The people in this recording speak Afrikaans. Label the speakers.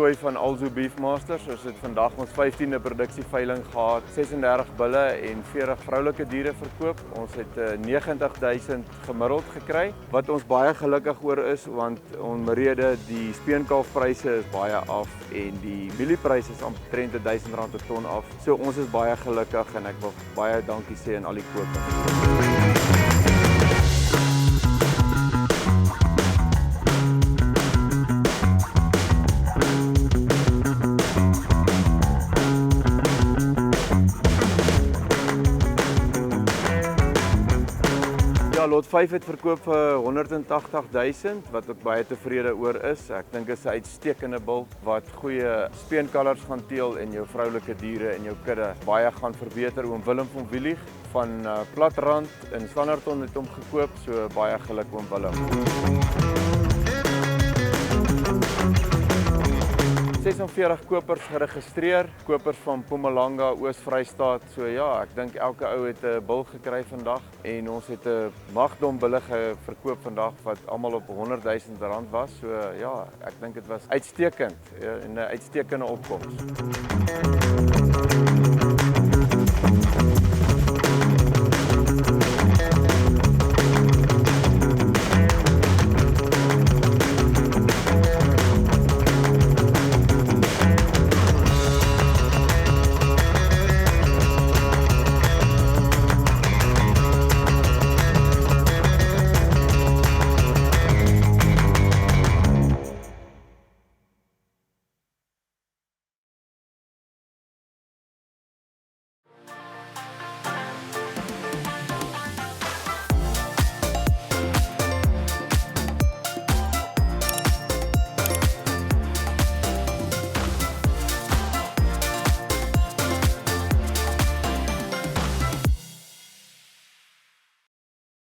Speaker 1: toernooi van Alzo Beefmasters. Ons het vandag ons 15de produksieveiling gehad, 36 bulle en 40 vroulike diere verkoop. Ons het 90.000 gemiddeld gekry, wat ons baie gelukkig oor is, want omrede die speenkalfpryse is baie af en die mieliepryse is omtrent R1000 per ton af. So ons is baie gelukkig en ek wil baie dankie sê aan al die kopers. Ja, lot 5 het verkoop vir 180.000, wat ek baie tevrede oor is. Ek dink dit is 'n uitstekende bil wat goeie speenkalvers gaan teel en jou vroulike diere en jou kudde baie gaan verbeter. Oom Willem van Wielich van Platrand in Standerton het hom gekoop, so baie geluk oom Willem. 46 kopers geregistreer, kopers van Mpumalanga, Oos-Vrystaat. So ja, ek dink elke ou het 'n bil gekry vandag en ons het 'n magdom bulle verkoop vandag wat almal op R100.000 was. So ja, ek dink dit was uitstekend en 'n uitstekende opkoms.